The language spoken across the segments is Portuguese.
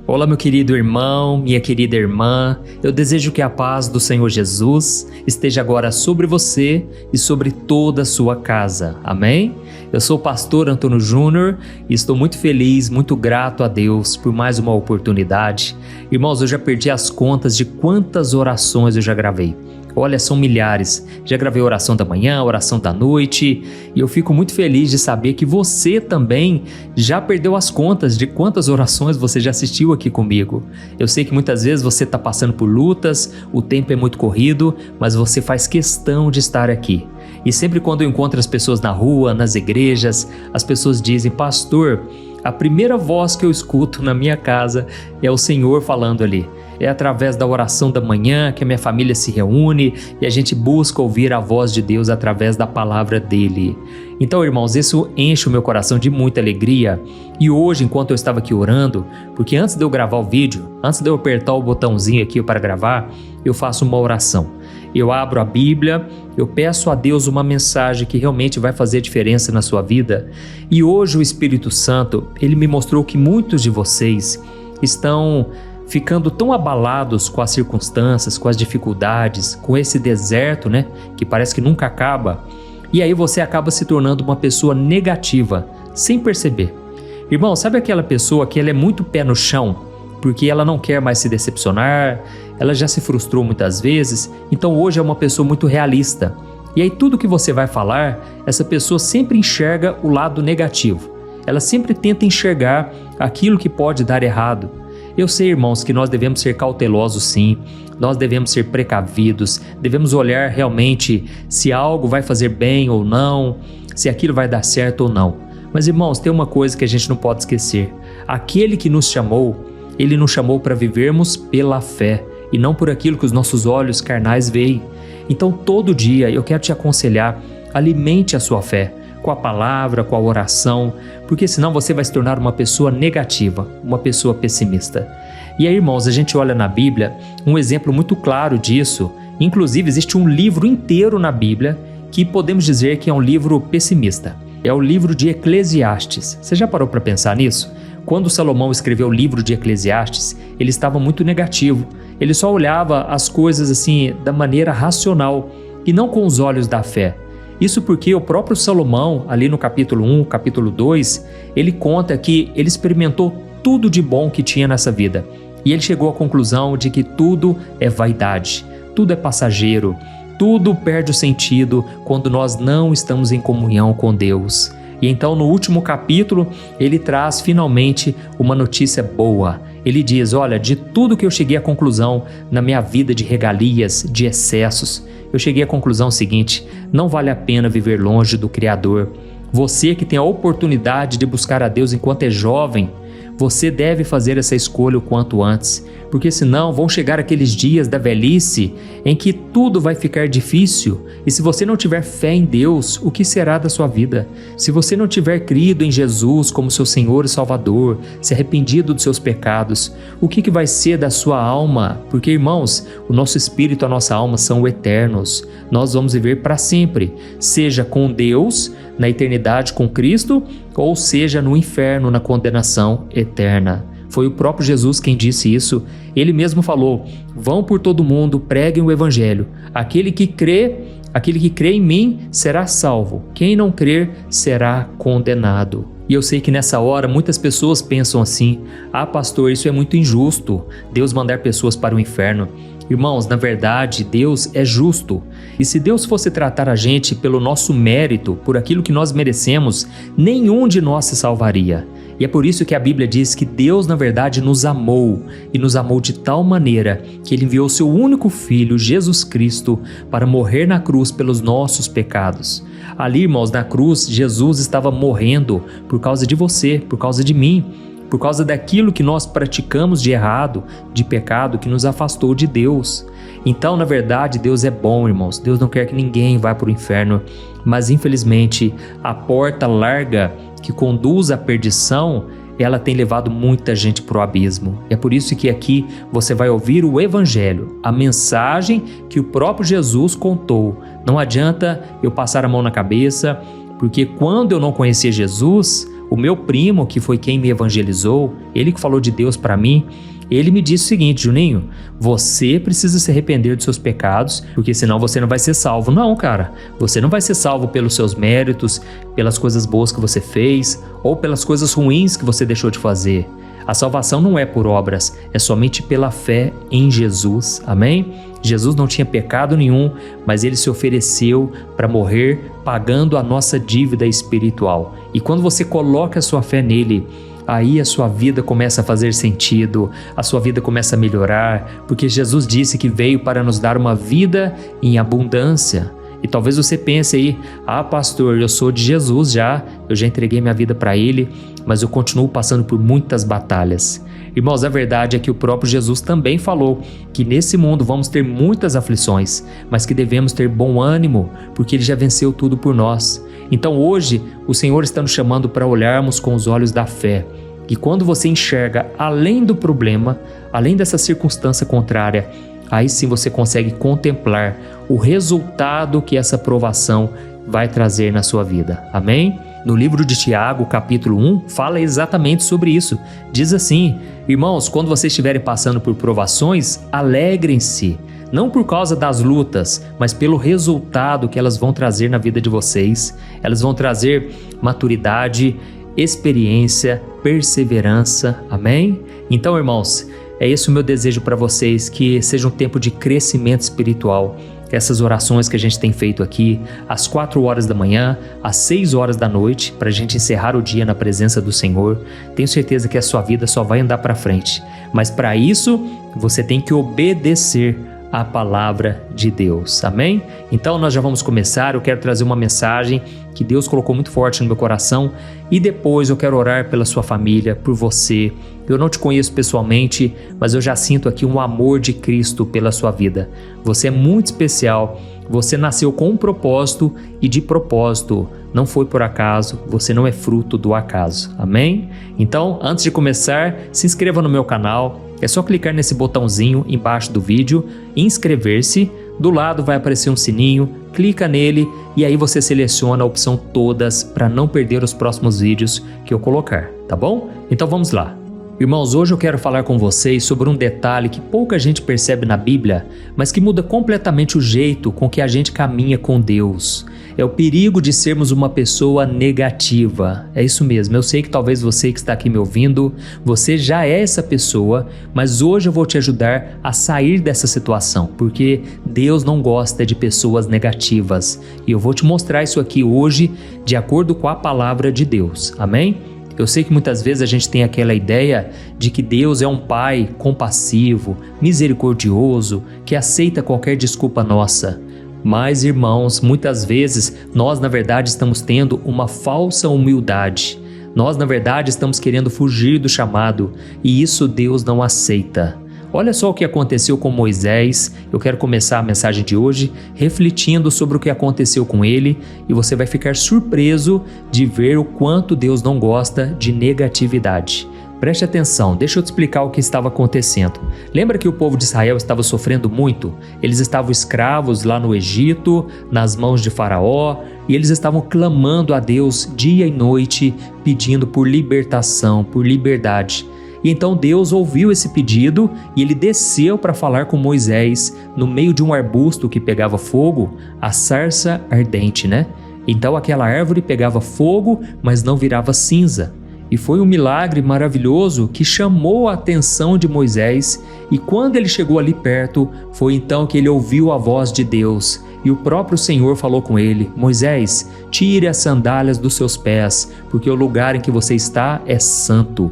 Olá, meu querido irmão, minha querida irmã, eu desejo que a paz do Senhor Jesus esteja agora sobre você e sobre toda a sua casa, amém? Eu sou o pastor Antônio Júnior e estou muito feliz, muito grato a Deus por mais uma oportunidade. Irmãos, eu já perdi as contas de quantas orações eu já gravei. Olha, são milhares. Já gravei oração da manhã, oração da noite, e eu fico muito feliz de saber que você também já perdeu as contas de quantas orações você já assistiu aqui comigo. Eu sei que muitas vezes você está passando por lutas, o tempo é muito corrido, mas você faz questão de estar aqui. E sempre quando eu encontro as pessoas na rua, nas igrejas, as pessoas dizem: pastor, a primeira voz que eu escuto na minha casa é o Senhor falando ali. É através da oração da manhã que a minha família se reúne e a gente busca ouvir a voz de Deus através da palavra dele. Então, irmãos, isso enche o meu coração de muita alegria. E hoje, enquanto eu estava aqui orando, porque antes de eu gravar o vídeo, antes de eu apertar o botãozinho aqui para gravar, eu faço uma oração. Eu abro a Bíblia, eu peço a Deus uma mensagem que realmente vai fazer diferença na sua vida. E hoje o Espírito Santo, ele me mostrou que muitos de vocês estão ficando tão abalados com as circunstâncias, com as dificuldades, com esse deserto, que parece que nunca acaba. E aí você acaba se tornando uma pessoa negativa, sem perceber. Irmão, sabe aquela pessoa que ela é muito pé no chão, porque ela não quer mais se decepcionar, ela já se frustrou muitas vezes, então hoje é uma pessoa muito realista. E aí tudo que você vai falar, essa pessoa sempre enxerga o lado negativo. Ela sempre tenta enxergar aquilo que pode dar errado. Eu sei, irmãos, que nós devemos ser cautelosos sim, nós devemos ser precavidos, devemos olhar realmente se algo vai fazer bem ou não, se aquilo vai dar certo ou não. Mas, irmãos, tem uma coisa que a gente não pode esquecer. Aquele que nos chamou, ele nos chamou para vivermos pela fé e não por aquilo que os nossos olhos carnais veem. Então, todo dia eu quero te aconselhar, alimente a sua fé com a palavra, com a oração, porque senão você vai se tornar uma pessoa negativa, uma pessoa pessimista. E aí, irmãos, a gente olha na Bíblia um exemplo muito claro disso. Inclusive, existe um livro inteiro na Bíblia que podemos dizer que é um livro pessimista. É o livro de Eclesiastes. Você já parou para pensar nisso? Quando Salomão escreveu o livro de Eclesiastes, ele estava muito negativo. Ele só olhava as coisas assim da maneira racional e não com os olhos da fé. Isso porque o próprio Salomão, ali no capítulo 1, capítulo 2, ele conta que ele experimentou tudo de bom que tinha nessa vida. E ele chegou à conclusão de que tudo é vaidade, tudo é passageiro, tudo perde o sentido quando nós não estamos em comunhão com Deus. E então no último capítulo, ele traz finalmente uma notícia boa. Ele diz: olha, de tudo que eu cheguei à conclusão na minha vida de regalias, de excessos, eu cheguei à conclusão seguinte: não vale a pena viver longe do Criador. Você que tem a oportunidade de buscar a Deus enquanto é jovem, você deve fazer essa escolha o quanto antes, porque senão vão chegar aqueles dias da velhice em que tudo vai ficar difícil, e se você não tiver fé em Deus, o que será da sua vida? Se você não tiver crido em Jesus como seu Senhor e Salvador, se arrependido dos seus pecados, o que vai ser da sua alma? Porque, irmãos, o nosso espírito e a nossa alma são eternos, nós vamos viver para sempre, seja com Deus, na eternidade com Cristo, ou seja no inferno, na condenação eterna. Foi o próprio Jesus quem disse isso. Ele mesmo falou: vão por todo mundo, preguem o evangelho. Aquele que crê em mim será salvo. Quem não crer será condenado. E eu sei que nessa hora muitas pessoas pensam assim: ah, pastor, isso é muito injusto, Deus mandar pessoas para o inferno. Irmãos, na verdade, Deus é justo. E se Deus fosse tratar a gente pelo nosso mérito, por aquilo que nós merecemos, nenhum de nós se salvaria. E é por isso que a Bíblia diz que Deus, na verdade, nos amou, e nos amou de tal maneira que Ele enviou seu único Filho, Jesus Cristo, para morrer na cruz pelos nossos pecados. Ali, irmãos, na cruz, Jesus estava morrendo por causa de você, por causa de mim, por causa daquilo que nós praticamos de errado, de pecado, que nos afastou de Deus. Então, na verdade, Deus é bom, irmãos. Deus não quer que ninguém vá para o inferno, mas infelizmente a porta larga que conduz à perdição, ela tem levado muita gente para o abismo. É por isso que aqui você vai ouvir o Evangelho, a mensagem que o próprio Jesus contou. Não adianta eu passar a mão na cabeça, porque quando eu não conhecia Jesus, O meu primo, que foi quem me evangelizou, ele que falou de Deus para mim, ele me disse o seguinte: Juninho, você precisa se arrepender dos seus pecados, porque senão você não vai ser salvo. Não, cara, você não vai ser salvo pelos seus méritos, pelas coisas boas que você fez ou pelas coisas ruins que você deixou de fazer. A salvação não é por obras, é somente pela fé em Jesus, amém? Jesus não tinha pecado nenhum, mas ele se ofereceu para morrer pagando a nossa dívida espiritual. E quando você coloca a sua fé nele, aí a sua vida começa a fazer sentido, a sua vida começa a melhorar, porque Jesus disse que veio para nos dar uma vida em abundância. E talvez você pense aí: ah, pastor, eu sou de Jesus já, eu já entreguei minha vida para ele, mas eu continuo passando por muitas batalhas. Irmãos, a verdade é que o próprio Jesus também falou que nesse mundo vamos ter muitas aflições, mas que devemos ter bom ânimo, porque ele já venceu tudo por nós. Então hoje o Senhor está nos chamando para olharmos com os olhos da fé. E quando você enxerga além do problema, além dessa circunstância contrária, aí sim você consegue contemplar o resultado que essa provação vai trazer na sua vida. Amém? No livro de Tiago, capítulo 1, fala exatamente sobre isso. Diz assim: irmãos, quando vocês estiverem passando por provações, alegrem-se, não por causa das lutas, mas pelo resultado que elas vão trazer na vida de vocês. Elas vão trazer maturidade, experiência, perseverança. Amém? Então, irmãos, é esse o meu desejo para vocês, que seja um tempo de crescimento espiritual. Essas orações que a gente tem feito aqui, às 4 horas da manhã, às 6 horas da noite, para a gente encerrar o dia na presença do Senhor. Tenho certeza que a sua vida só vai andar para frente. Mas para isso, você tem que obedecer a palavra de Deus, amém? Então nós já vamos começar. Eu quero trazer uma mensagem que Deus colocou muito forte no meu coração e depois eu quero orar pela sua família, por você. Eu não te conheço pessoalmente, mas eu já sinto aqui um amor de Cristo pela sua vida. Você é muito especial, você nasceu com um propósito e de propósito, não foi por acaso, você não é fruto do acaso, amém? Então, antes de começar, se inscreva no meu canal. É só clicar nesse botãozinho embaixo do vídeo, inscrever-se, do lado vai aparecer um sininho, clica nele e aí você seleciona a opção todas para não perder os próximos vídeos que eu colocar, tá bom? Então vamos lá. Irmãos, hoje eu quero falar com vocês sobre um detalhe que pouca gente percebe na Bíblia, mas que muda completamente o jeito com que a gente caminha com Deus. É o perigo de sermos uma pessoa negativa. É isso mesmo, eu sei que talvez você que está aqui me ouvindo, você já é essa pessoa, mas hoje eu vou te ajudar a sair dessa situação, porque Deus não gosta de pessoas negativas. E eu vou te mostrar isso aqui hoje de acordo com a palavra de Deus, amém? Eu sei que muitas vezes a gente tem aquela ideia de que Deus é um pai compassivo, misericordioso, que aceita qualquer desculpa nossa. Mas, irmãos, muitas vezes nós na verdade estamos tendo uma falsa humildade. Nós na verdade estamos querendo fugir do chamado e isso Deus não aceita. Olha só o que aconteceu com Moisés. Eu quero começar a mensagem de hoje refletindo sobre o que aconteceu com ele e você vai ficar surpreso de ver o quanto Deus não gosta de negatividade. Preste atenção, deixa eu te explicar o que estava acontecendo. Lembra que o povo de Israel estava sofrendo muito? Eles estavam escravos lá no Egito, nas mãos de Faraó, e eles estavam clamando a Deus dia e noite, pedindo por libertação, por liberdade. E então Deus ouviu esse pedido e ele desceu para falar com Moisés no meio de um arbusto que pegava fogo, a sarça ardente, né? Então aquela árvore pegava fogo, mas não virava cinza. E foi um milagre maravilhoso que chamou a atenção de Moisés, e quando ele chegou ali perto, foi então que ele ouviu a voz de Deus, e o próprio Senhor falou com ele: Moisés, tire as sandálias dos seus pés, porque o lugar em que você está é santo.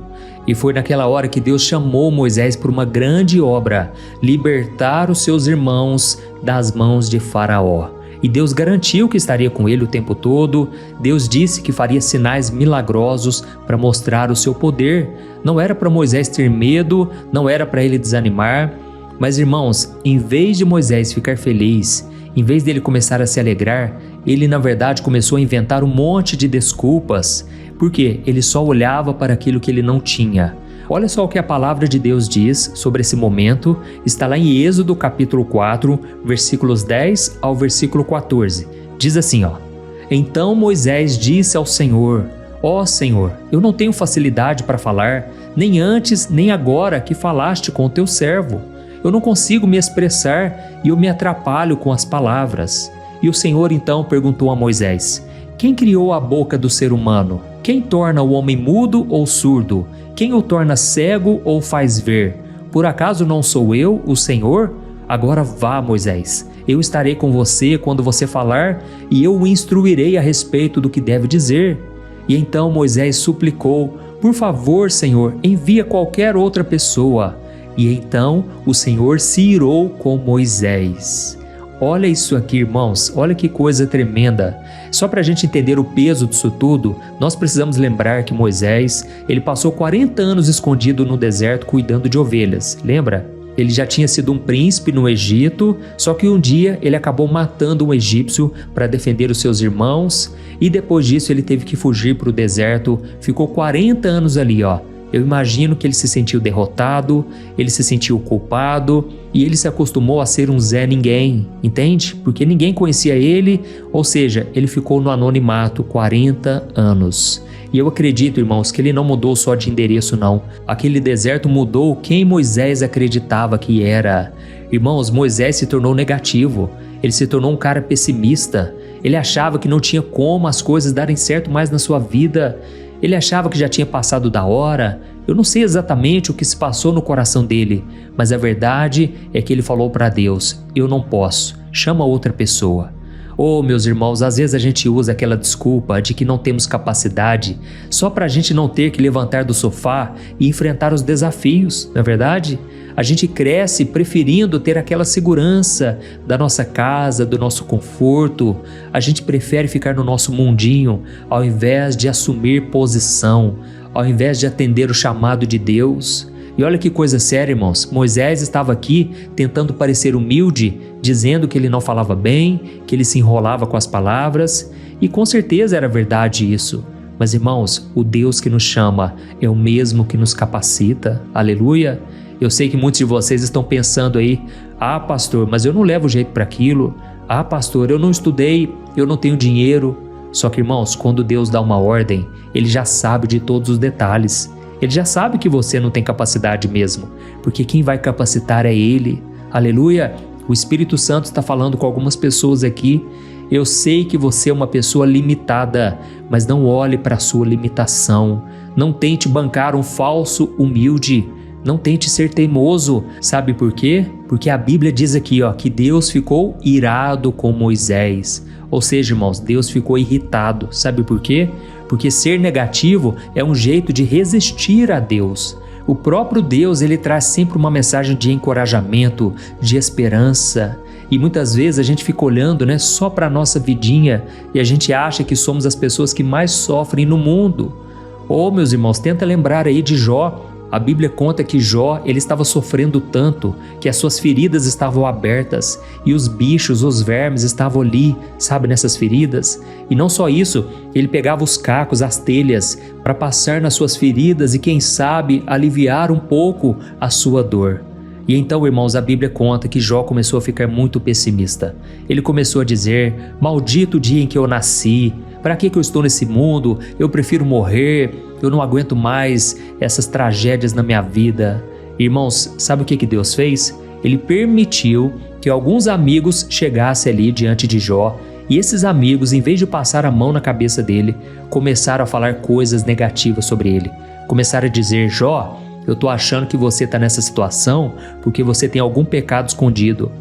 E foi naquela hora que Deus chamou Moisés por uma grande obra, libertar os seus irmãos das mãos de Faraó. E Deus garantiu que estaria com ele o tempo todo. Deus disse que faria sinais milagrosos para mostrar o seu poder. Não era para Moisés ter medo, não era para ele desanimar. Mas, irmãos, em vez de Moisés ficar feliz, em vez dele começar a se alegrar, ele na verdade começou a inventar um monte de desculpas, porque ele só olhava para aquilo que ele não tinha. Olha só o que a palavra de Deus diz sobre esse momento, está lá em Êxodo capítulo 4, versículos 10 ao versículo 14. Diz assim, ó: Então Moisés disse ao Senhor: Ó Senhor, eu não tenho facilidade para falar, nem antes nem agora que falaste com o teu servo. Eu não consigo me expressar e eu me atrapalho com as palavras. E o Senhor então perguntou a Moisés: quem criou a boca do ser humano? Quem torna o homem mudo ou surdo? Quem o torna cego ou faz ver? Por acaso não sou eu, o Senhor? Agora vá, Moisés. Eu estarei com você quando você falar e eu o instruirei a respeito do que deve dizer. E então Moisés suplicou: por favor, Senhor, envia qualquer outra pessoa. E então o Senhor se irou com Moisés. Olha isso aqui, irmãos, olha que coisa tremenda. Só para a gente entender o peso disso tudo, nós precisamos lembrar que Moisés, ele passou 40 anos escondido no deserto cuidando de ovelhas, lembra? Ele já tinha sido um príncipe no Egito, só que um dia ele acabou matando um egípcio para defender os seus irmãos e depois disso ele teve que fugir para o deserto, ficou 40 anos ali, ó. Eu imagino que ele se sentiu derrotado, ele se sentiu culpado e ele se acostumou a ser um Zé Ninguém, entende? Porque ninguém conhecia ele, ou seja, ele ficou no anonimato 40 anos. E eu acredito, irmãos, que ele não mudou só de endereço não. Aquele deserto mudou quem Moisés acreditava que era. Irmãos, Moisés se tornou negativo, ele se tornou um cara pessimista, ele achava que não tinha como as coisas darem certo mais na sua vida. Ele achava que já tinha passado da hora. Eu não sei exatamente o que se passou no coração dele, mas a verdade é que ele falou para Deus: eu não posso, chama outra pessoa. Oh, meus irmãos, às vezes a gente usa aquela desculpa de que não temos capacidade só para a gente não ter que levantar do sofá e enfrentar os desafios, não é verdade? A gente cresce preferindo ter aquela segurança da nossa casa, do nosso conforto. A gente prefere ficar no nosso mundinho ao invés de assumir posição, ao invés de atender o chamado de Deus. E olha que coisa séria, irmãos. Moisés estava aqui tentando parecer humilde, dizendo que ele não falava bem, que ele se enrolava com as palavras, e com certeza era verdade isso. Mas, irmãos, o Deus que nos chama é o mesmo que nos capacita. Aleluia! Eu sei que muitos de vocês estão pensando aí: ah, pastor, mas eu não levo jeito para aquilo. Ah, pastor, eu não estudei, eu não tenho dinheiro. Só que, irmãos, quando Deus dá uma ordem, Ele já sabe de todos os detalhes. Ele já sabe que você não tem capacidade mesmo, porque quem vai capacitar é Ele. Aleluia! O Espírito Santo está falando com algumas pessoas aqui. Eu sei que você é uma pessoa limitada, mas não olhe para a sua limitação. Não tente bancar um falso humilde. Não tente ser teimoso. Sabe por quê? Porque a Bíblia diz aqui, ó, que Deus ficou irado com Moisés. Ou seja, irmãos, Deus ficou irritado. Sabe por quê? Porque ser negativo é um jeito de resistir a Deus. O próprio Deus, ele traz sempre uma mensagem de encorajamento, de esperança. E muitas vezes a gente fica olhando, né, só para a nossa vidinha e a gente acha que somos as pessoas que mais sofrem no mundo. Oh, meus irmãos, tenta lembrar aí de Jó. A Bíblia conta que Jó, ele estava sofrendo tanto que as suas feridas estavam abertas e os bichos, os vermes estavam ali, sabe, nessas feridas. E não só isso, ele pegava os cacos, as telhas para passar nas suas feridas e quem sabe aliviar um pouco a sua dor. E então, irmãos, a Bíblia conta que Jó começou a ficar muito pessimista. Ele começou a dizer: maldito o dia em que eu nasci, para que eu estou nesse mundo? Eu prefiro morrer, eu não aguento mais essas tragédias na minha vida. Irmãos, sabe o que Deus fez? Ele permitiu que alguns amigos chegassem ali diante de Jó e esses amigos, em vez de passar a mão na cabeça dele, começaram a falar coisas negativas sobre ele. Começaram a dizer: Jó, eu tô achando que você está nessa situação porque você tem algum pecado escondido.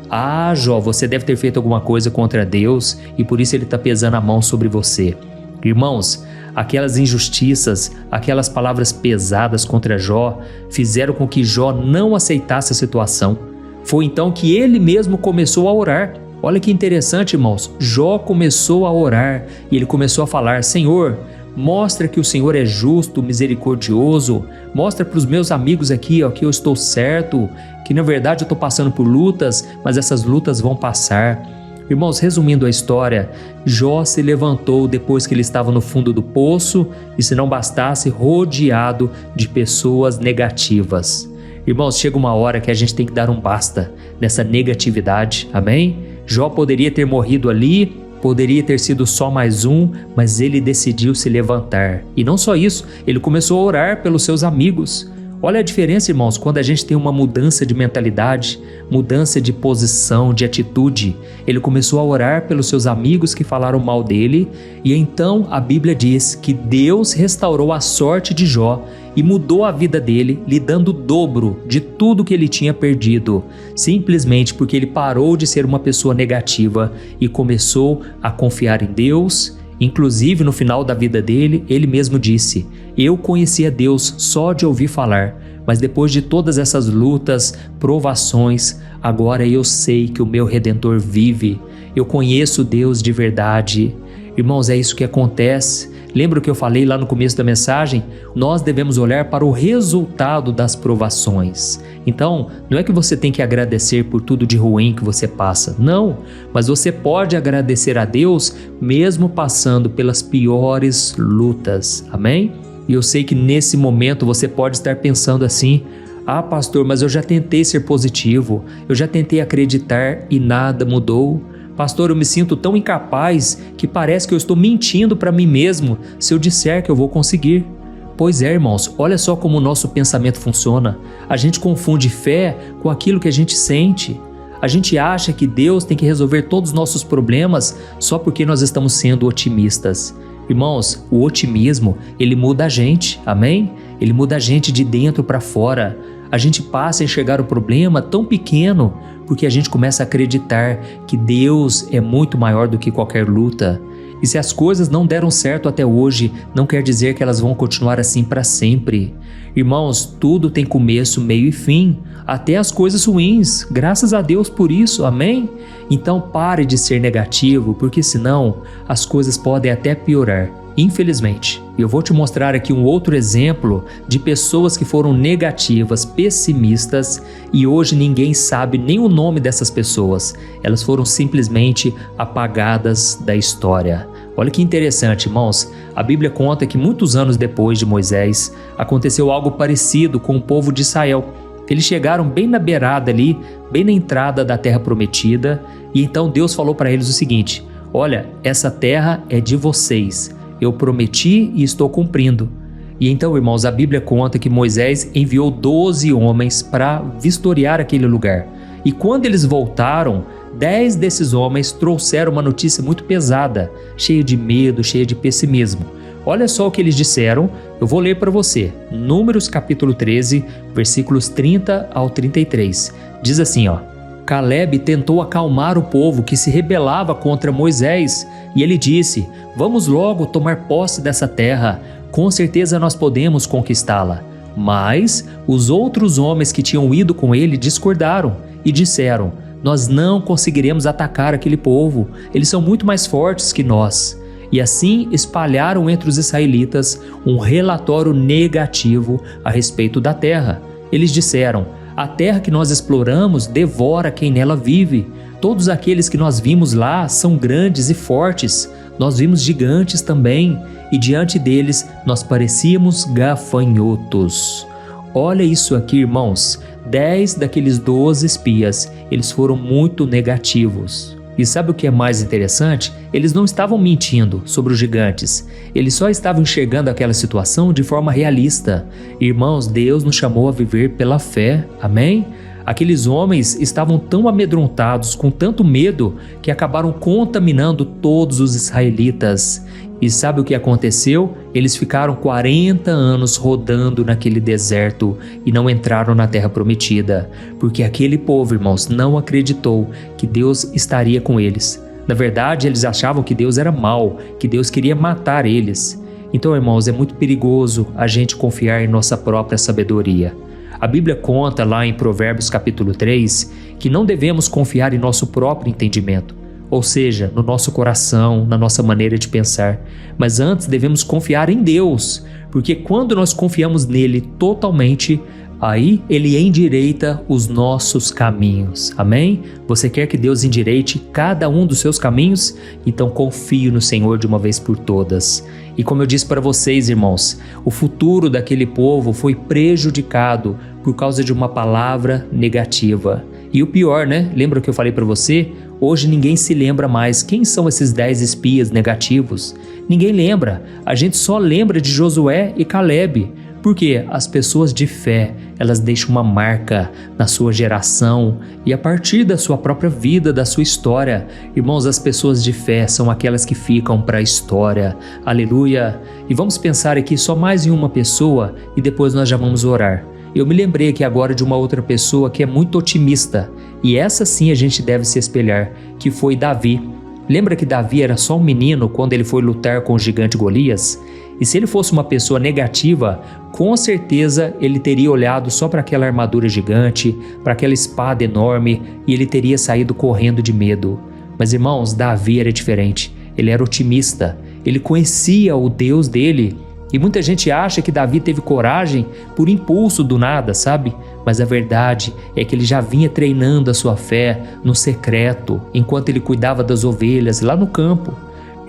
Ah, Jó, você deve ter feito alguma coisa contra Deus e por isso ele está pesando a mão sobre você. Irmãos, aquelas injustiças, aquelas palavras pesadas contra Jó fizeram com que Jó não aceitasse a situação. Foi então que ele mesmo começou a orar. Olha que interessante, irmãos. Jó começou a orar e ele começou a falar: Senhor, mostra que o Senhor é justo, misericordioso. Mostra para os meus amigos aqui, ó, que eu estou certo, que na verdade eu estou passando por lutas, mas essas lutas vão passar. Irmãos, resumindo a história, Jó se levantou depois que ele estava no fundo do poço e, se não bastasse, rodeado de pessoas negativas. Irmãos, chega uma hora que a gente tem que dar um basta nessa negatividade, amém? Jó poderia ter morrido ali, Poderia ter sido só mais um, mas ele decidiu se levantar. E não só isso, ele começou a orar pelos seus amigos. Olha a diferença, irmãos, quando a gente tem uma mudança de mentalidade, mudança de posição, de atitude. Ele começou a orar pelos seus amigos que falaram mal dele, e então a Bíblia diz que Deus restaurou a sorte de Jó e mudou a vida dele, lhe dando o dobro de tudo que ele tinha perdido, simplesmente porque ele parou de ser uma pessoa negativa e começou a confiar em Deus. Inclusive, no final da vida dele, ele mesmo disse: eu conhecia Deus só de ouvir falar, mas depois de todas essas lutas, provações, agora eu sei que o meu Redentor vive. Eu conheço Deus de verdade. Irmãos, é isso que acontece. Lembra o que eu falei lá no começo da mensagem? Nós devemos olhar para o resultado das provações. Então, não é que você tem que agradecer por tudo de ruim que você passa, não, mas você pode agradecer a Deus mesmo passando pelas piores lutas, amém? E eu sei que nesse momento você pode estar pensando assim: ah, pastor, mas eu já tentei ser positivo, eu já tentei acreditar e nada mudou. Pastor, eu me sinto tão incapaz que parece que eu estou mentindo para mim mesmo se eu disser que eu vou conseguir. Pois é, irmãos, olha só como o nosso pensamento funciona. A gente confunde fé com aquilo que a gente sente. A gente acha que Deus tem que resolver todos os nossos problemas só porque nós estamos sendo otimistas. Irmãos, o otimismo, ele muda a gente, amém? Ele muda a gente de dentro para fora. A gente passa a enxergar o problema tão pequeno porque a gente começa a acreditar que Deus é muito maior do que qualquer luta. E se as coisas não deram certo até hoje, não quer dizer que elas vão continuar assim para sempre. Irmãos, tudo tem começo, meio e fim, até as coisas ruins, graças a Deus por isso, amém? Então pare de ser negativo, porque senão as coisas podem até piorar, infelizmente. Eu vou te mostrar aqui um outro exemplo de pessoas que foram negativas, pessimistas, e hoje ninguém sabe nem o nome dessas pessoas. Elas foram simplesmente apagadas da história. Olha que interessante, irmãos. A Bíblia conta que muitos anos depois de Moisés, aconteceu algo parecido com o povo de Israel. Eles chegaram bem na beirada ali, bem na entrada da terra prometida, e então Deus falou para eles o seguinte: olha, essa terra é de vocês. Eu prometi e estou cumprindo. E então, irmãos, a Bíblia conta que Moisés enviou 12 homens para vistoriar aquele lugar. E quando eles voltaram, 10 desses homens trouxeram uma notícia muito pesada, cheia de medo, cheia de pessimismo. Olha só o que eles disseram, eu vou ler para você. Números capítulo 13, versículos 30 ao 33. Diz assim, ó: Caleb tentou acalmar o povo que se rebelava contra Moisés, e ele disse: vamos logo tomar posse dessa terra, com certeza nós podemos conquistá-la. Mas os outros homens que tinham ido com ele discordaram e disseram: nós não conseguiremos atacar aquele povo, eles são muito mais fortes que nós. E assim espalharam entre os israelitas um relatório negativo a respeito da terra. Eles disseram: a terra que nós exploramos devora quem nela vive. Todos aqueles que nós vimos lá são grandes e fortes. Nós vimos gigantes também, e diante deles nós parecíamos gafanhotos. Olha isso aqui, irmãos. 10 daqueles 12 espias, eles foram muito negativos. E sabe o que é mais interessante? Eles não estavam mentindo sobre os gigantes. Eles só estavam enxergando aquela situação de forma realista. Irmãos, Deus nos chamou a viver pela fé. Amém? Aqueles homens estavam tão amedrontados, com tanto medo, que acabaram contaminando todos os israelitas. E sabe o que aconteceu? Eles ficaram 40 anos rodando naquele deserto e não entraram na terra prometida, porque aquele povo, irmãos, não acreditou que Deus estaria com eles. Na verdade, eles achavam que Deus era mau, que Deus queria matar eles. Então, irmãos, é muito perigoso a gente confiar em nossa própria sabedoria. A Bíblia conta lá em Provérbios capítulo 3 que não devemos confiar em nosso próprio entendimento, ou seja, no nosso coração, na nossa maneira de pensar, mas antes devemos confiar em Deus, porque quando nós confiamos nele totalmente, aí ele endireita os nossos caminhos. Amém? Você quer que Deus endireite cada um dos seus caminhos? Então confie no Senhor de uma vez por todas. E como eu disse para vocês, irmãos, o futuro daquele povo foi prejudicado por causa de uma palavra negativa. E o pior, né? Lembra que eu falei para você? Hoje ninguém se lembra mais quem são esses 10 espias negativos. Ninguém lembra. A gente só lembra de Josué e Caleb. Porque as pessoas de fé, elas deixam uma marca na sua geração e a partir da sua própria vida, da sua história. Irmãos, as pessoas de fé são aquelas que ficam para a história. Aleluia! E vamos pensar aqui só mais em uma pessoa e depois nós já vamos orar. Eu me lembrei aqui agora de uma outra pessoa que é muito otimista e essa sim a gente deve se espelhar, que foi Davi. Lembra que Davi era só um menino quando ele foi lutar com o gigante Golias? E se ele fosse uma pessoa negativa, com certeza ele teria olhado só para aquela armadura gigante, para aquela espada enorme e ele teria saído correndo de medo. Mas irmãos, Davi era diferente, ele era otimista, ele conhecia o Deus dele. E muita gente acha que Davi teve coragem por impulso do nada, sabe? Mas a verdade é que ele já vinha treinando a sua fé no secreto, enquanto ele cuidava das ovelhas lá no campo.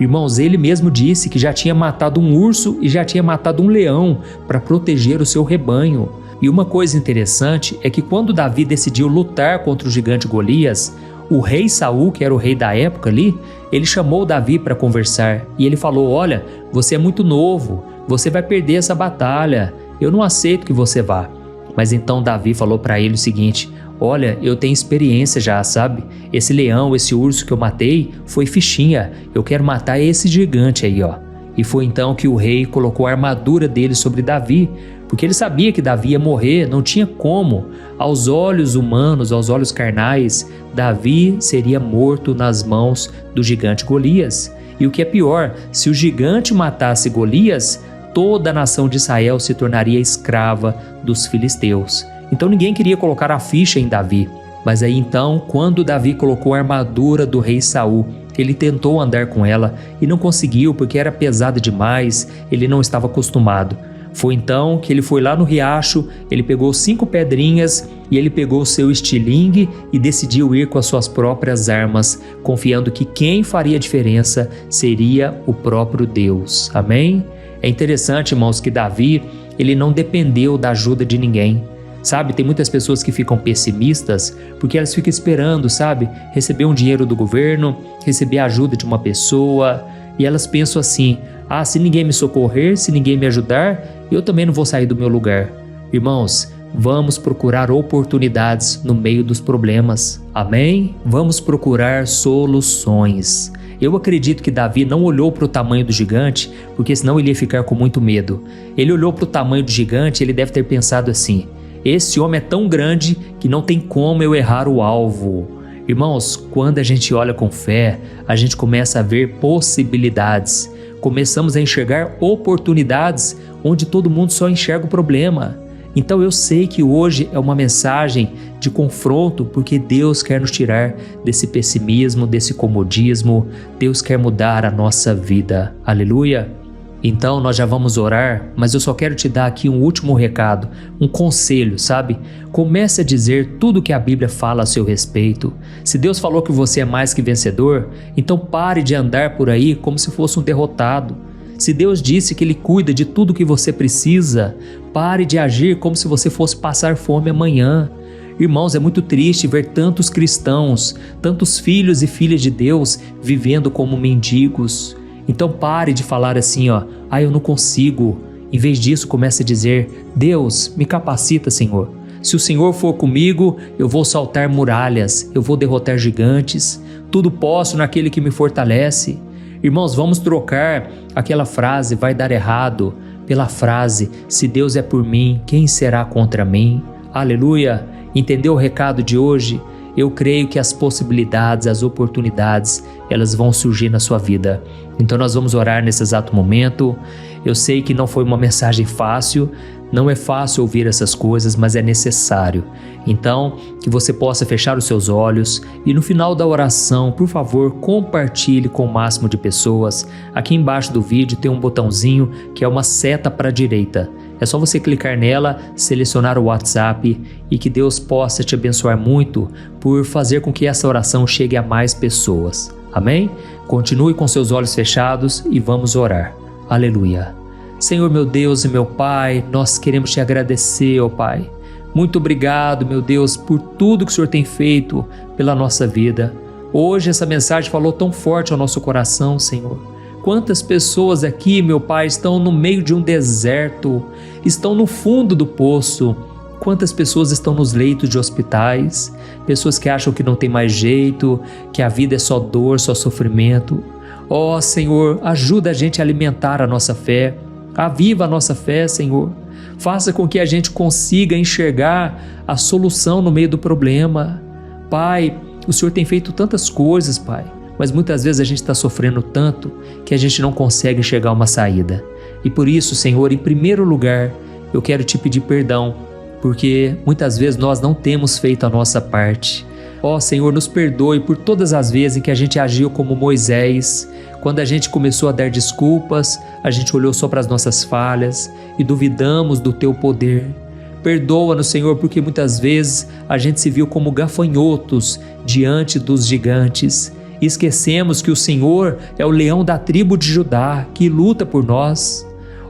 Irmãos, ele mesmo disse que já tinha matado um urso e já tinha matado um leão para proteger o seu rebanho. E uma coisa interessante é que quando Davi decidiu lutar contra o gigante Golias, o rei Saul, que era o rei da época ali, ele chamou Davi para conversar e ele falou: olha, você é muito novo, você vai perder essa batalha, eu não aceito que você vá. Mas então Davi falou para ele o seguinte: olha, eu tenho experiência já, sabe? Esse leão, esse urso que eu matei foi fichinha, eu quero matar esse gigante aí, ó. E foi então que o rei colocou a armadura dele sobre Davi, porque ele sabia que Davi ia morrer, não tinha como. Aos olhos humanos, aos olhos carnais, Davi seria morto nas mãos do gigante Golias. E o que é pior, se o gigante matasse Golias, toda a nação de Israel se tornaria escrava dos filisteus. Então ninguém queria colocar a ficha em Davi. Mas aí então, quando Davi colocou a armadura do rei Saul, ele tentou andar com ela e não conseguiu porque era pesada demais, ele não estava acostumado. Foi então que ele foi lá no riacho, ele pegou 5 pedrinhas e ele pegou o seu estilingue e decidiu ir com as suas próprias armas, confiando que quem faria a diferença seria o próprio Deus. Amém? É interessante, irmãos, que Davi, ele não dependeu da ajuda de ninguém. Sabe, tem muitas pessoas que ficam pessimistas porque elas ficam esperando, sabe, receber um dinheiro do governo, receber a ajuda de uma pessoa e elas pensam assim: ah, se ninguém me socorrer, se ninguém me ajudar, eu também não vou sair do meu lugar. Irmãos, vamos procurar oportunidades no meio dos problemas. Amém? Vamos procurar soluções. Eu acredito que Davi não olhou para o tamanho do gigante, porque senão ele ia ficar com muito medo. Ele olhou para o tamanho do gigante e ele deve ter pensado assim: esse homem é tão grande que não tem como eu errar o alvo. Irmãos, quando a gente olha com fé, a gente começa a ver possibilidades. Começamos a enxergar oportunidades onde todo mundo só enxerga o problema. Então eu sei que hoje é uma mensagem de confronto, porque Deus quer nos tirar desse pessimismo, desse comodismo. Deus quer mudar a nossa vida. Aleluia! Então nós já vamos orar, mas eu só quero te dar aqui um último recado, um conselho, sabe? Comece a dizer tudo o que a Bíblia fala a seu respeito. Se Deus falou que você é mais que vencedor, então pare de andar por aí como se fosse um derrotado. Se Deus disse que Ele cuida de tudo o que você precisa, pare de agir como se você fosse passar fome amanhã. Irmãos, é muito triste ver tantos cristãos, tantos filhos e filhas de Deus vivendo como mendigos. Então pare de falar assim, ó: ah, eu não consigo. Em vez disso, comece a dizer: Deus, me capacita, Senhor. Se o Senhor for comigo, eu vou saltar muralhas, eu vou derrotar gigantes. Tudo posso naquele que me fortalece. Irmãos, vamos trocar aquela frase vai dar errado pela frase: se Deus é por mim, quem será contra mim? Aleluia! Entendeu o recado de hoje? Eu creio que as possibilidades, as oportunidades, elas vão surgir na sua vida. Então nós vamos orar nesse exato momento. Eu sei que não foi uma mensagem fácil, não é fácil ouvir essas coisas, mas é necessário. Então, que você possa fechar os seus olhos e no final da oração, por favor, compartilhe com o máximo de pessoas. Aqui embaixo do vídeo tem um botãozinho que é uma seta para a direita. É só você clicar nela, selecionar o WhatsApp e que Deus possa te abençoar muito por fazer com que essa oração chegue a mais pessoas. Amém? Continue com seus olhos fechados e vamos orar. Aleluia. Senhor meu Deus e meu Pai, nós queremos te agradecer, ó Pai, Muito obrigado, meu Deus, por tudo que o Senhor tem feito pela nossa vida. Hoje essa mensagem falou tão forte ao nosso coração, Senhor. Quantas pessoas aqui, meu Pai, estão no meio de um deserto, estão no fundo do poço. Quantas pessoas estão nos leitos de hospitais, pessoas que acham que não tem mais jeito, que a vida é só dor, só sofrimento. Ó Senhor, ajuda a gente a alimentar a nossa fé, aviva a nossa fé, Senhor. Faça com que a gente consiga enxergar a solução no meio do problema. Pai, o Senhor tem feito tantas coisas, Pai, mas muitas vezes a gente está sofrendo tanto que a gente não consegue enxergar uma saída. E por isso, Senhor, em primeiro lugar, eu quero te pedir perdão, porque muitas vezes nós não temos feito a nossa parte. Ó Senhor, nos perdoe por todas as vezes em que a gente agiu como Moisés, quando a gente começou a dar desculpas, a gente olhou só para as nossas falhas e duvidamos do Teu poder. Perdoa-nos, Senhor, porque muitas vezes a gente se viu como gafanhotos diante dos gigantes. E esquecemos que o Senhor é o leão da tribo de Judá, que luta por nós.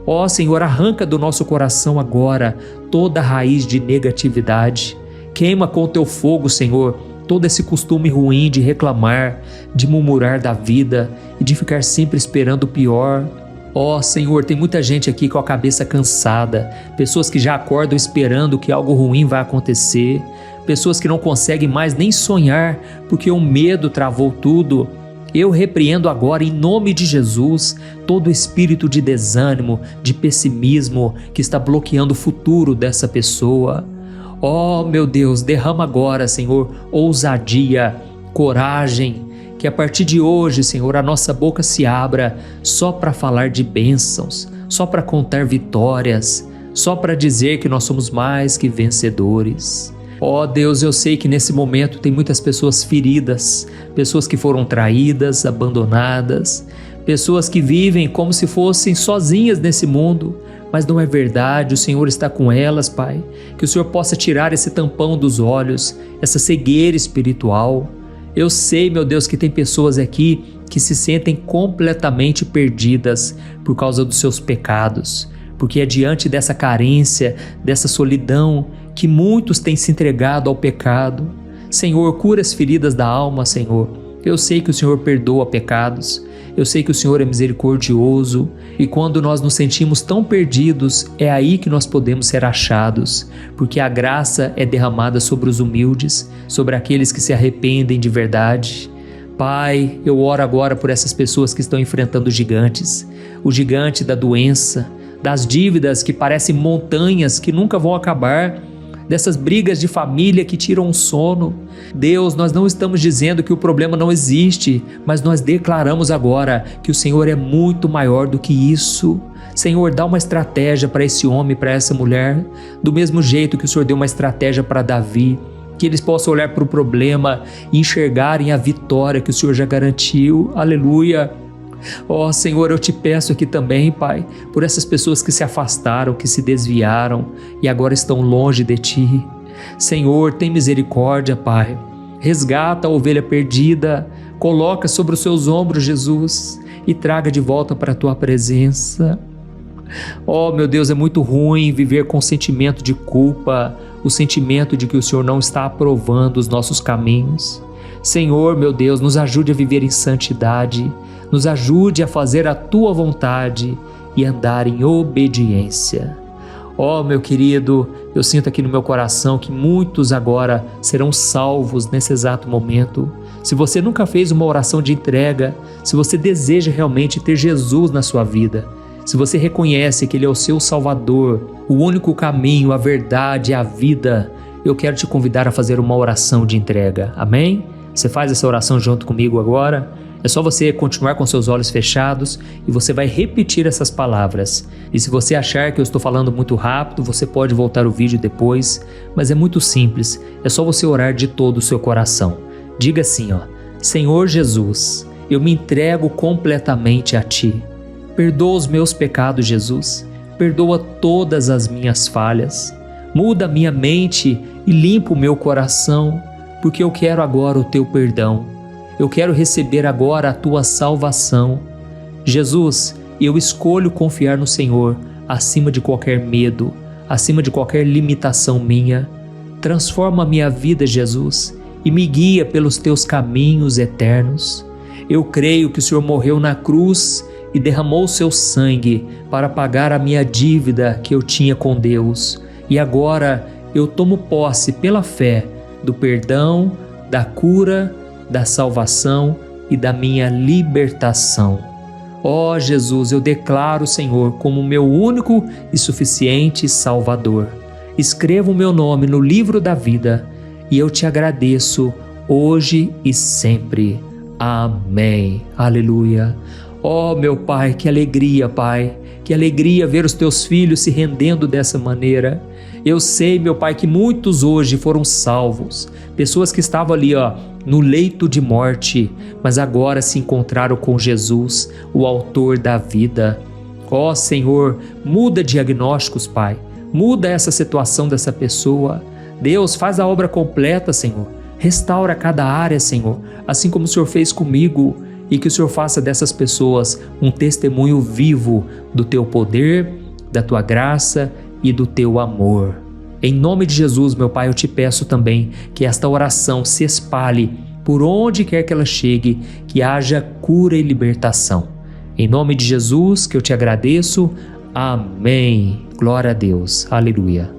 Ó Senhor, arranca do nosso coração agora toda a raiz de negatividade. Queima com o Teu fogo, Senhor, todo esse costume ruim de reclamar, de murmurar da vida e de ficar sempre esperando o pior. Ó Senhor, tem muita gente aqui com a cabeça cansada, pessoas que já acordam esperando que algo ruim vai acontecer, pessoas que não conseguem mais nem sonhar porque o medo travou tudo. Eu repreendo agora, em nome de Jesus, todo espírito de desânimo, de pessimismo que está bloqueando o futuro dessa pessoa. Ó meu Deus, derrama agora, Senhor, ousadia, coragem, que a partir de hoje, Senhor, a nossa boca se abra só para falar de bênçãos, só para contar vitórias, só para dizer que nós somos mais que vencedores. Ó Deus, eu sei que nesse momento tem muitas pessoas feridas, pessoas que foram traídas, abandonadas, pessoas que vivem como se fossem sozinhas nesse mundo, mas não é verdade, o Senhor está com elas, Pai. Que o Senhor possa tirar esse tampão dos olhos, essa cegueira espiritual. Eu sei, meu Deus, que tem pessoas aqui que se sentem completamente perdidas por causa dos seus pecados, porque é diante dessa carência, dessa solidão, que muitos têm se entregado ao pecado. Senhor, cura as feridas da alma, Senhor. Eu sei que o Senhor perdoa pecados, eu sei que o Senhor é misericordioso, e quando nós nos sentimos tão perdidos, é aí que nós podemos ser achados, porque a graça é derramada sobre os humildes, sobre aqueles que se arrependem de verdade. Pai, eu oro agora por essas pessoas que estão enfrentando gigantes, o gigante da doença, das dívidas que parecem montanhas que nunca vão acabar, dessas brigas de família que tiram o sono. Deus, nós não estamos dizendo que o problema não existe, mas nós declaramos agora que o Senhor é muito maior do que isso. Senhor, dá uma estratégia para esse homem, para essa mulher, do mesmo jeito que o Senhor deu uma estratégia para Davi, que eles possam olhar para o problema e enxergarem a vitória que o Senhor já garantiu. Aleluia! Ó Senhor, eu te peço aqui também, Pai, por essas pessoas que se afastaram, que se desviaram e agora estão longe de Ti. Senhor, tem misericórdia, Pai. Resgata a ovelha perdida, coloca sobre os seus ombros, Jesus, e traga de volta para a Tua presença. Ó meu Deus, é muito ruim viver com o sentimento de culpa, o sentimento de que o Senhor não está aprovando os nossos caminhos. Senhor, meu Deus, nos ajude a viver em santidade, nos ajude a fazer a Tua vontade e andar em obediência. Ó meu querido, eu sinto aqui no meu coração que muitos agora serão salvos nesse exato momento. Se você nunca fez uma oração de entrega, se você deseja realmente ter Jesus na sua vida, se você reconhece que Ele é o seu Salvador, o único caminho, a verdade e a vida, eu quero te convidar a fazer uma oração de entrega. Amém? Você faz essa oração junto comigo agora? É só você continuar com seus olhos fechados e você vai repetir essas palavras. E se você achar que eu estou falando muito rápido, você pode voltar o vídeo depois, mas é muito simples, é só você orar de todo o seu coração. Diga assim, ó: Senhor Jesus, eu me entrego completamente a Ti. Perdoa os meus pecados, Jesus. Perdoa todas as minhas falhas. Muda minha mente e limpa o meu coração, porque eu quero agora o Teu perdão. Eu quero receber agora a Tua salvação. Jesus, eu escolho confiar no Senhor acima de qualquer medo, acima de qualquer limitação minha. transforma a minha vida, Jesus, e me guia pelos teus caminhos eternos. Eu creio que o Senhor morreu na cruz e derramou seu sangue para pagar a minha dívida que eu tinha com Deus. E agora eu tomo posse pela fé do perdão, da cura, da salvação e da minha libertação. Ó Jesus, eu declaro o Senhor como meu único e suficiente Salvador. Escreva o meu nome no livro da vida e eu te agradeço hoje e sempre. Amém. Aleluia. Ó meu Pai, que alegria, Pai. Que alegria ver os teus filhos se rendendo dessa maneira. Eu sei, meu Pai, que muitos hoje foram salvos. Pessoas que estavam ali, no leito de morte, mas agora se encontraram com Jesus, o autor da vida. Ó Senhor, muda diagnósticos, Pai. Muda essa situação dessa pessoa. Deus, faz a obra completa, Senhor. Restaura cada área, Senhor, assim como o Senhor fez comigo, e que o Senhor faça dessas pessoas um testemunho vivo do teu poder, da tua graça e do teu amor. Em nome de Jesus, meu Pai, eu te peço também que esta oração se espalhe por onde quer que ela chegue, que haja cura e libertação. Em nome de Jesus, que eu te agradeço. Amém. Glória a Deus. Aleluia.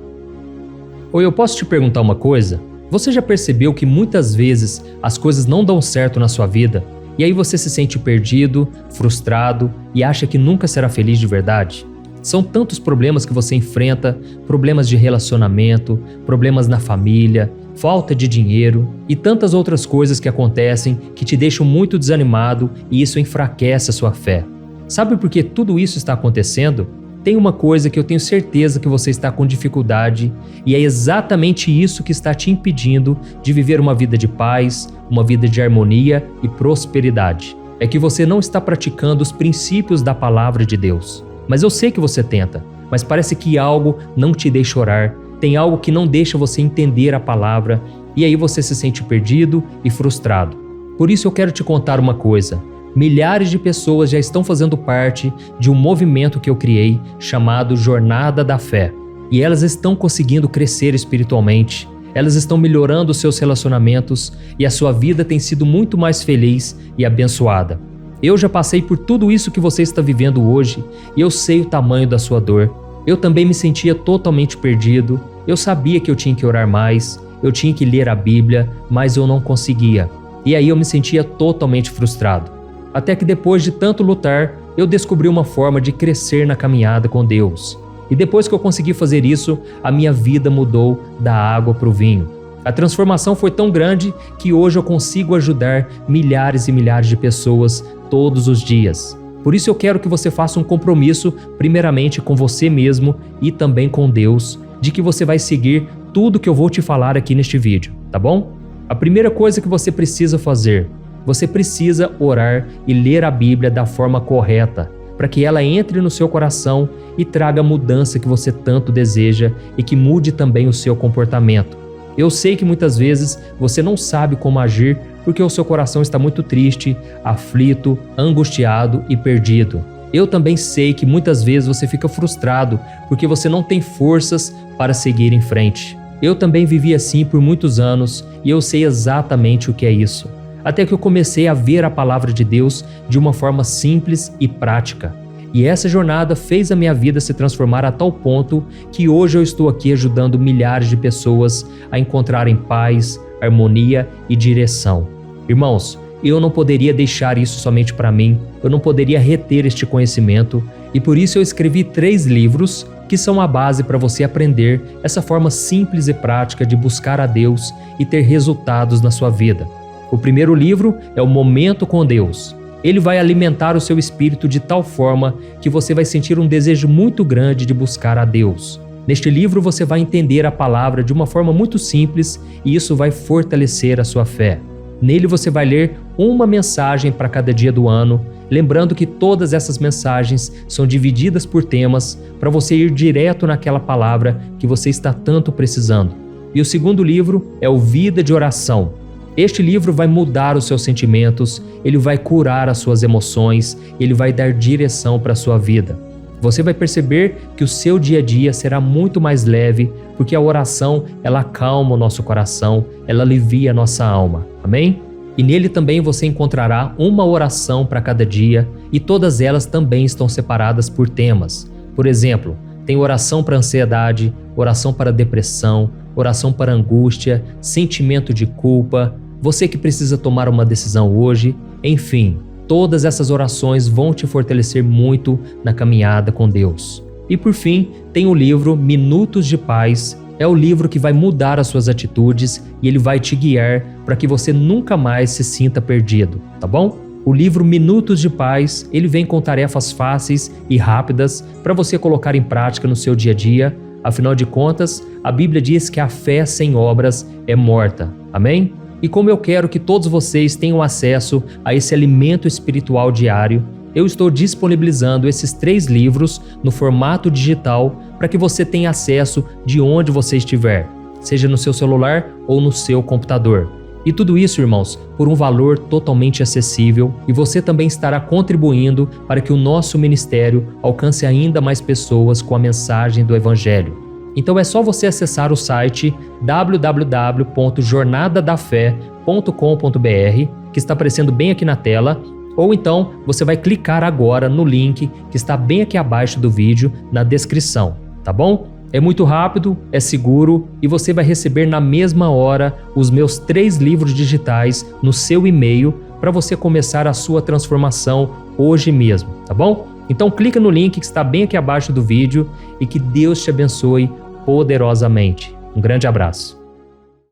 Oi, eu posso te perguntar uma coisa? Você já percebeu que muitas vezes as coisas não dão certo na sua vida e aí você se sente perdido, frustrado e acha que nunca será feliz de verdade? São tantos problemas que você enfrenta, problemas de relacionamento, problemas na família, falta de dinheiro e tantas outras coisas que acontecem que te deixam muito desanimado e isso enfraquece a sua fé. Sabe por que tudo isso está acontecendo? Tem uma coisa que eu tenho certeza que você está com dificuldade e é exatamente isso que está te impedindo de viver uma vida de paz, uma vida de harmonia e prosperidade. É que você não está praticando os princípios da palavra de Deus. Mas eu sei que você tenta, mas parece que algo não te deixa orar, tem algo que não deixa você entender a palavra e aí você se sente perdido e frustrado. Por isso eu quero te contar uma coisa. Milhares de pessoas já estão fazendo parte de um movimento que eu criei chamado Jornada da Fé. E elas estão conseguindo crescer espiritualmente, elas estão melhorando os seus relacionamentos e a sua vida tem sido muito mais feliz e abençoada. Eu já passei por tudo isso que você está vivendo hoje e eu sei o tamanho da sua dor. Eu também me sentia totalmente perdido, eu sabia que eu tinha que orar mais, eu tinha que ler a Bíblia, mas eu não conseguia. E aí eu me sentia totalmente frustrado. Até que depois de tanto lutar, eu descobri uma forma de crescer na caminhada com Deus. E depois que eu consegui fazer isso, a minha vida mudou da água para o vinho. A transformação foi tão grande que hoje eu consigo ajudar milhares e milhares de pessoas todos os dias. Por isso eu quero que você faça um compromisso, primeiramente com você mesmo e também com Deus, de que você vai seguir tudo que eu vou te falar aqui neste vídeo, tá bom? A primeira coisa que você precisa fazer, você precisa orar e ler a Bíblia da forma correta, para que ela entre no seu coração e traga a mudança que você tanto deseja e que mude também o seu comportamento. Eu sei que muitas vezes você não sabe como agir porque o seu coração está muito triste, aflito, angustiado e perdido. Eu também sei que muitas vezes você fica frustrado porque você não tem forças para seguir em frente. Eu também vivi assim por muitos anos e eu sei exatamente o que é isso. Até que eu comecei a ver a palavra de Deus de uma forma simples e prática. E essa jornada fez a minha vida se transformar a tal ponto que hoje eu estou aqui ajudando milhares de pessoas a encontrarem paz, harmonia e direção. Irmãos, eu não poderia deixar isso somente para mim, eu não poderia reter este conhecimento e por isso eu escrevi 3 livros que são a base para você aprender essa forma simples e prática de buscar a Deus e ter resultados na sua vida. O primeiro livro é o Momento com Deus. Ele vai alimentar o seu espírito de tal forma que você vai sentir um desejo muito grande de buscar a Deus. Neste livro você vai entender a palavra de uma forma muito simples e isso vai fortalecer a sua fé. Nele você vai ler uma mensagem para cada dia do ano, lembrando que todas essas mensagens são divididas por temas para você ir direto naquela palavra que você está tanto precisando. E o segundo livro é o Vida de Oração. Este livro vai mudar os seus sentimentos, ele vai curar as suas emoções, ele vai dar direção para a sua vida. você vai perceber que o seu dia a dia será muito mais leve, porque a oração, ela acalma o nosso coração, ela alivia a nossa alma. Amém? E nele também você encontrará uma oração para cada dia, e todas elas também estão separadas por temas. Por exemplo, tem oração para ansiedade, oração para depressão, oração para angústia, sentimento de culpa, você que precisa tomar uma decisão hoje, enfim, todas essas orações vão te fortalecer muito na caminhada com Deus. E por fim, tem o livro Minutos de Paz. É o livro que vai mudar as suas atitudes e ele vai te guiar para que você nunca mais se sinta perdido, tá bom? O livro Minutos de Paz, ele vem com tarefas fáceis e rápidas para você colocar em prática no seu dia a dia. Afinal de contas, a Bíblia diz que a fé sem obras é morta. Amém? E como eu quero que todos vocês tenham acesso a esse alimento espiritual diário, eu estou disponibilizando esses 3 livros no formato digital para que você tenha acesso de onde você estiver, seja no seu celular ou no seu computador. E tudo isso, irmãos, por um valor totalmente acessível, e você também estará contribuindo para que o nosso ministério alcance ainda mais pessoas com a mensagem do Evangelho. Então é só você acessar o site www.jornadadafé.com.br, que está aparecendo bem aqui na tela, ou então você vai clicar agora no link que está bem aqui abaixo do vídeo, na descrição, tá bom? É muito rápido, é seguro e você vai receber na mesma hora os meus 3 livros digitais no seu e-mail para você começar a sua transformação hoje mesmo, tá bom? Então clica no link que está bem aqui abaixo do vídeo e que Deus te abençoe poderosamente. Um grande abraço.